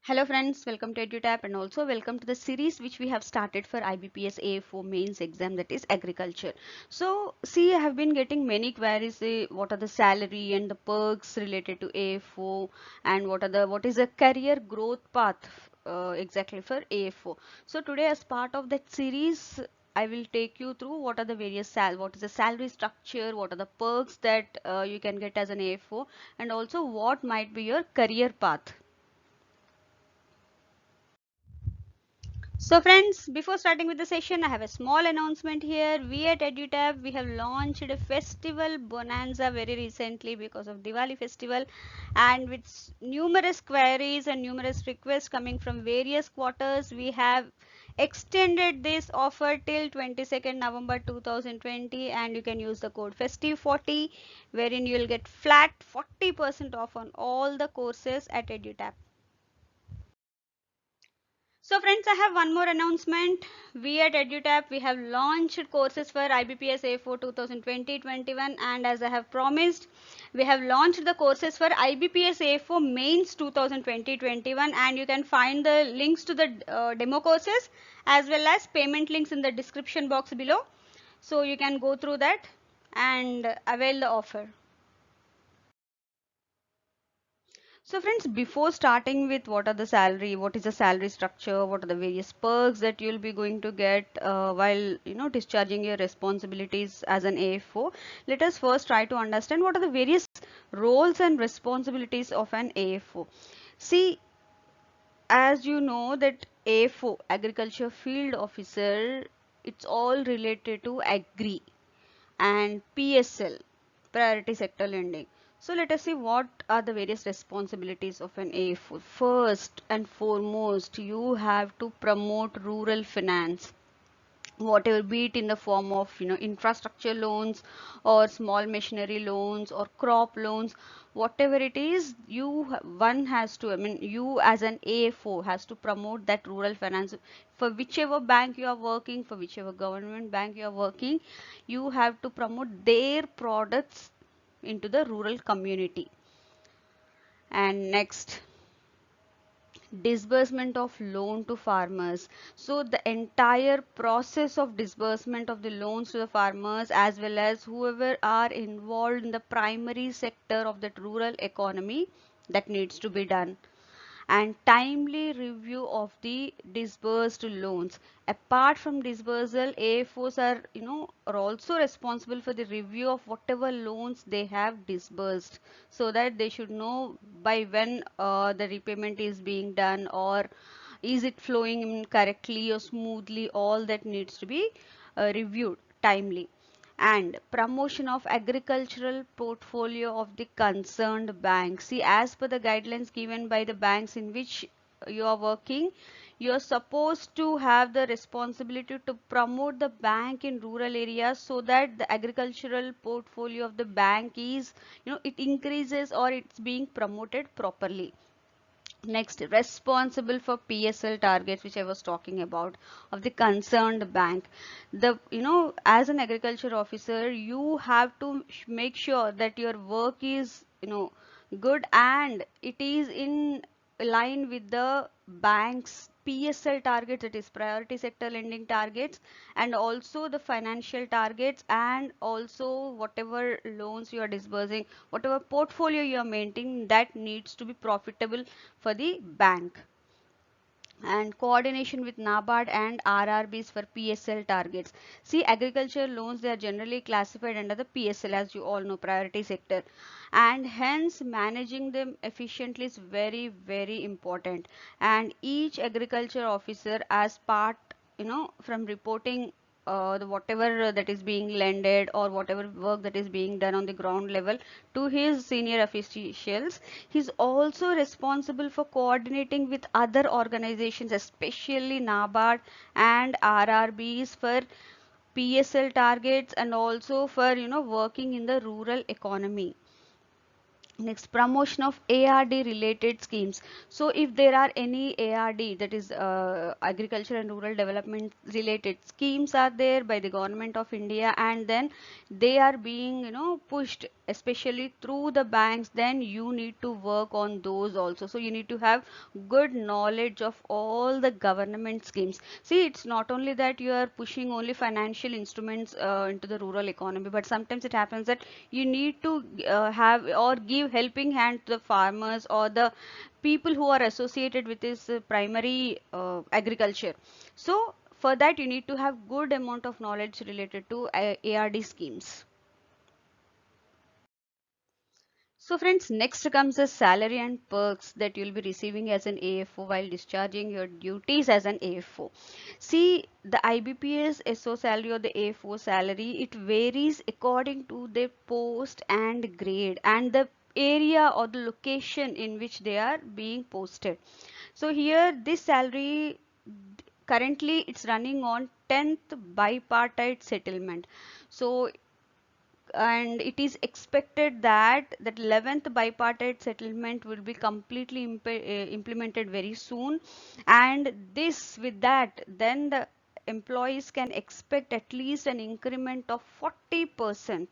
Hello friends, welcome to EduTap and also welcome to the series which we have started for IBPS A4 mains exam, that is agriculture. So see, I have been getting many queries, what are the salary and the perks related to A4 and what is the career growth path exactly for A4. So today as part of that series I will take you through what are the what is the salary structure, what are the perks that you can get as an A4, and also what might be your career path. So friends, before starting with the session, I have a small announcement here. We at EduTab, we have launched a festival bonanza very recently because of Diwali festival, and with numerous queries and numerous requests coming from various quarters, we have extended this offer till 22nd November 2020, and you can use the code FESTIVE40 wherein you will get flat 40% off on all the courses at EduTab. So friends, I have one more announcement. We at EduTap, we have launched courses for IBPS A4 2020-21, and as I have promised, we have launched the courses for IBPS A4 Mains 2020-21, and you can find the links to the demo courses as well as payment links in the description box below. So you can go through that and avail the offer. So friends, before starting with what are the salary, what is the salary structure, what are the various perks that you'll be going to get while discharging your responsibilities as an AFO, let us first try to understand what are the various roles and responsibilities of an AFO. See, as you know that AFO, Agriculture Field Officer, it's all related to agri and PSL, priority sector lending. So let us see what are the various responsibilities of an AFO. First and foremost, you have to promote rural finance, whatever, be it in the form of infrastructure loans or small machinery loans or crop loans, whatever it is, one has to, I mean, you as an AFO has to promote that rural finance for whichever bank you are working, for whichever government bank you are working. You have to promote their products into the rural community. And next, disbursement of loan to farmers. So the entire process of disbursement of the loans to the farmers as well as whoever are involved in the primary sector of that rural economy, that needs to be done. And timely review of the disbursed loans. Apart from disbursal, AFOs are also responsible for the review of whatever loans they have disbursed, so that they should know by when the repayment is being done, or is it flowing in correctly or smoothly. All that needs to be reviewed timely. And promotion of agricultural portfolio of the concerned bank. See, as per the guidelines given by the banks in which you are working, you are supposed to have the responsibility to promote the bank in rural areas, so that the agricultural portfolio of the bank is, it increases or it's being promoted properly. Next, responsible for PSL targets, which I was talking about, of the concerned bank. As an agriculture officer, you have to make sure that your work is, good, and it is in line with the bank's PSL targets, that is priority sector lending targets, and also the financial targets, and also whatever loans you are disbursing, whatever portfolio you are maintaining, that needs to be profitable for the bank. And coordination with NABARD and RRBs for PSL targets. See, agriculture loans, they are generally classified under the PSL, as you all know, priority sector, and hence managing them efficiently is very, very important. And each agriculture officer, as part, from reporting the whatever that is being lended or whatever work that is being done on the ground level to his senior officials, he's also responsible for coordinating with other organizations, especially NABARD and RRBs, for PSL targets, and also for working in the rural economy. Next, promotion of ARD related schemes. So if there are any ARD, that is agriculture and rural development related schemes are there by the government of India, and then they are being, pushed especially through the banks, then you need to work on those also. So you need to have good knowledge of all the government schemes. See, it's not only that you are pushing only financial instruments into the rural economy, but sometimes it happens that you need to have or give helping hand to the farmers or the people who are associated with this primary agriculture. So for that you need to have good amount of knowledge related to ARD schemes. So friends, next comes the salary and perks that you'll be receiving as an AFO while discharging your duties as an AFO. See, the IBPS SO salary or the AFO salary, it varies according to their post and grade and the area or the location in which they are being posted. So here this salary currently it's running on 10th bipartite settlement. So and it is expected that that 11th bipartite settlement will be completely implemented very soon, and this with that then the employees can expect at least an increment of 40%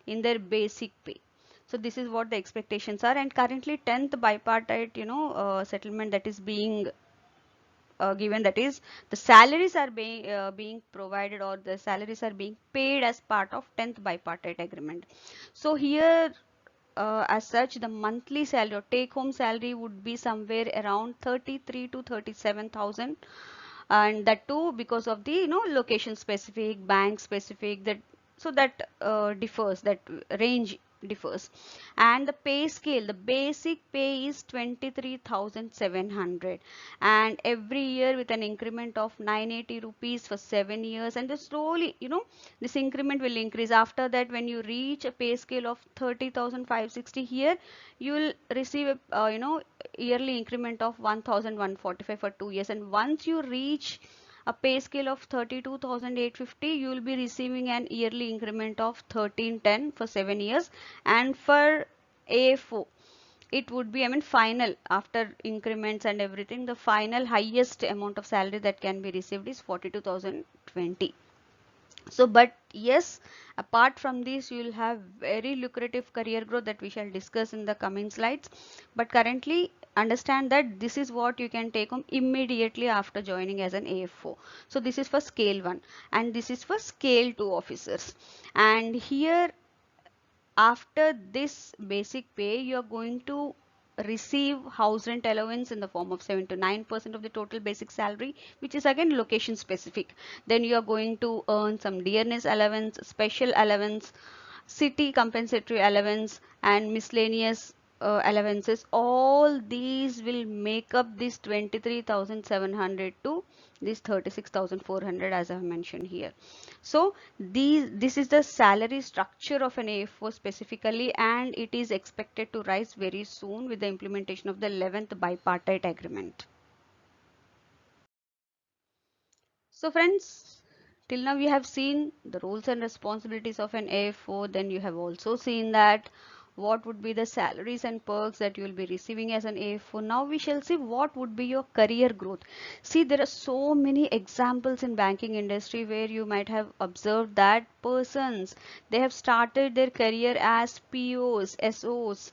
in their basic pay. So this is what the expectations are, and currently 10th bipartite settlement that is being given, that is the salaries are being provided or the salaries are being paid as part of 10th bipartite agreement. So here as such the monthly salary or take home salary would be somewhere around 33 to 37,000, and that too because of the location specific, bank specific, that so that differs, that range differs. And the pay scale, the basic pay is 23,700, and every year with an increment of 980 rupees for 7 years, and then slowly this increment will increase. After that, when you reach a pay scale of 30,560, here you will receive a yearly increment of 1,145 for 2 years, and once you reach a pay scale of 32,850, you will be receiving an yearly increment of 1310 for 7 years. And for AFO, it would be, I mean, final after increments and everything, the final highest amount of salary that can be received is 42,020. So but yes, apart from this you will have very lucrative career growth that we shall discuss in the coming slides, but currently understand that this is what you can take home immediately after joining as an AFO. So this is for scale 1 and this is for scale 2 officers, and here after this basic pay you are going to receive house rent allowance in the form of 7 to 9% of the total basic salary, which is again location specific. Then you are going to earn some dearness allowance, special allowance, city compensatory allowance, and miscellaneous allowances. All these will make up this 23,700 to this 36,400 as I have mentioned here. So this is the salary structure of an AFO specifically, and it is expected to rise very soon with the implementation of the 11th bipartite agreement. So friends, till now we have seen the roles and responsibilities of an AFO. Then you have also seen that what would be the salaries and perks that you will be receiving as an AFO. Now we shall see what would be your career growth. See, there are so many examples in banking industry where you might have observed that persons, they have started their career as POs, SOs,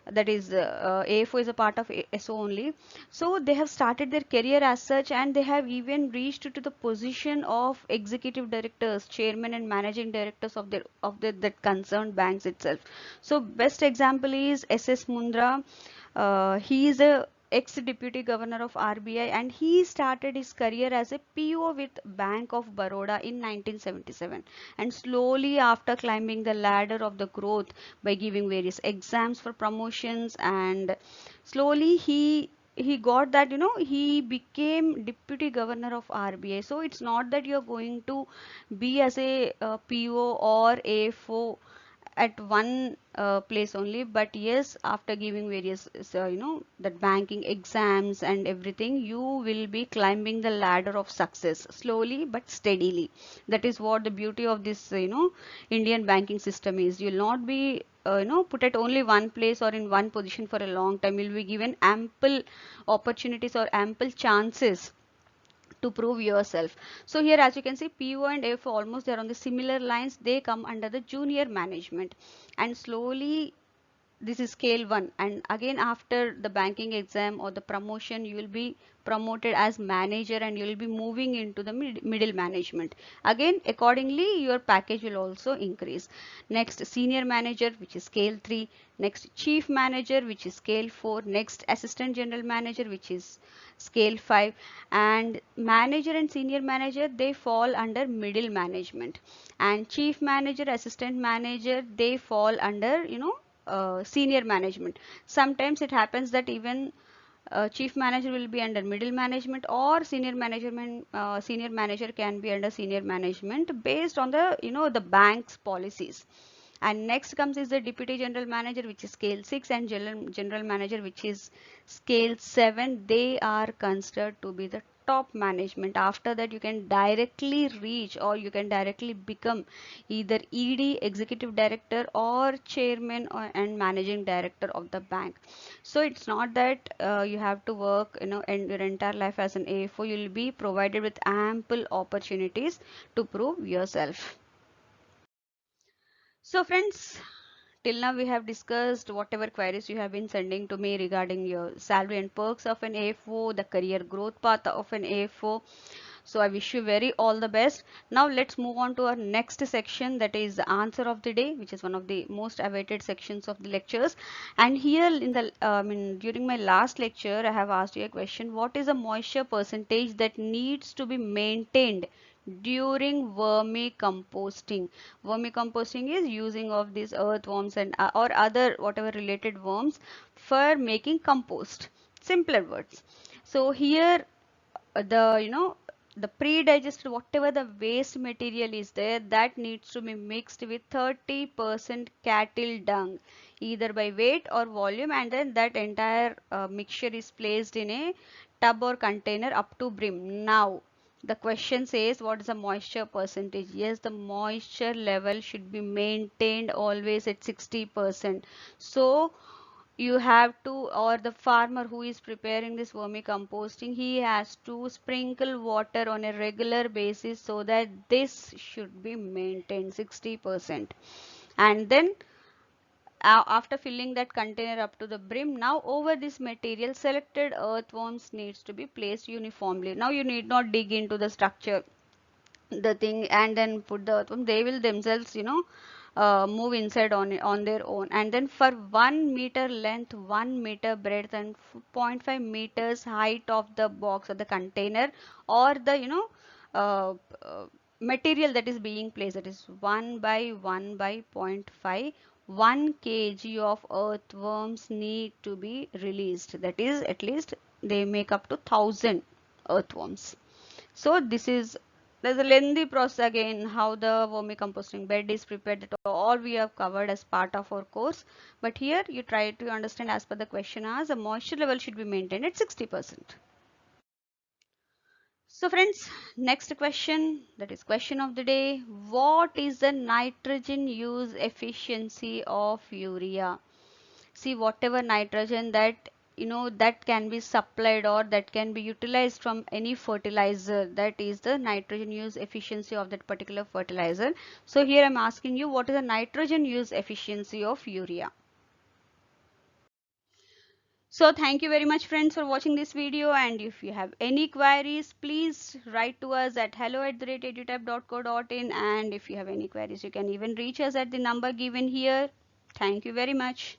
that is AFO is a part of SO only. So they have started their career as such, and they have even reached to the position of executive directors, chairman and managing directors of the that concerned banks itself. So best example is SS Mundra. He is a ex-deputy governor of RBI, and he started his career as a PO with Bank of Baroda in 1977, and slowly after climbing the ladder of the growth by giving various exams for promotions, and slowly he got that he became deputy governor of RBI. So it's not that you're going to be as a PO or AFO at one place only, but yes, after giving various that banking exams and everything, you will be climbing the ladder of success slowly but steadily. That is what the beauty of this Indian banking system is. You'll not be put at only one place or in one position for a long time. You'll be given ample opportunities or ample chances to prove yourself. So here, as you can see, PO and AFO almost they're on the similar lines. They come under the junior management, and slowly this is scale 1, and again after the banking exam or the promotion, you will be promoted as manager and you will be moving into the middle management. Again accordingly your package will also increase. Next, senior manager, which is scale 3. Next, chief manager, which is scale 4. Next, assistant general manager, which is scale 5. And manager and senior manager, they fall under middle management, and chief manager, assistant manager, they fall under senior management. Sometimes it happens that even chief manager will be under middle management, or senior manager can be under senior management based on the the bank's policies. And next comes is the deputy general manager, which is scale 6, and general manager, which is scale 7. They are considered to be the top management. After that, you can directly reach or you can directly become either ED, executive director, or chairman and managing director of the bank. So it's not that you have to work in your entire life as an AFO. You'll be provided with ample opportunities to prove yourself. So friends, till now we have discussed whatever queries you have been sending to me regarding your salary and perks of an AFO, the career growth path of an AFO. So I wish you very all the best. Now let's move on to our next section, that is the answer of the day, which is one of the most awaited sections of the lectures. And here in the during my last lecture, I have asked you a question: what is the moisture percentage that needs to be maintained during vermicomposting? Vermicomposting is using of these earthworms and or other whatever related worms for making compost. Simpler words. So here the the pre-digested whatever the waste material is there, that needs to be mixed with 30% cattle dung, either by weight or volume, and then that entire mixture is placed in a tub or container up to brim. Now the question says, what is the moisture percentage? Yes, the moisture level should be maintained always at 60%. So you have to, or the farmer who is preparing this vermicomposting, he has to sprinkle water on a regular basis so that this should be maintained 60%. And then after filling that container up to the brim, now over this material selected earthworms needs to be placed uniformly. Now you need not dig into the structure, the thing, and then put the earthworm. They will themselves move inside on their own. And then for 1 meter length, 1 meter breadth, and 0.5 meters height of the box or the container, or the uh, uh, material that is being placed, that is 1 by 1 by 0.5, 1 kg of earthworms need to be released. That is, at least they make up to 1,000 earthworms. So this is, there's a lengthy process again, how the vermicomposting bed is prepared. That all we have covered as part of our course. But here you try to understand as per the question asked, the moisture level should be maintained at 60%. So friends, next question, that is question of the day. What is the nitrogen use efficiency of urea? See, whatever nitrogen that that can be supplied or that can be utilized from any fertilizer, that is the nitrogen use efficiency of that particular fertilizer. So here I'm asking you, what is the nitrogen use efficiency of urea? So thank you very much friends for watching this video, and if you have any queries, please write to us at hello@edutab.co.in, and if you have any queries, you can even reach us at the number given here. Thank you very much.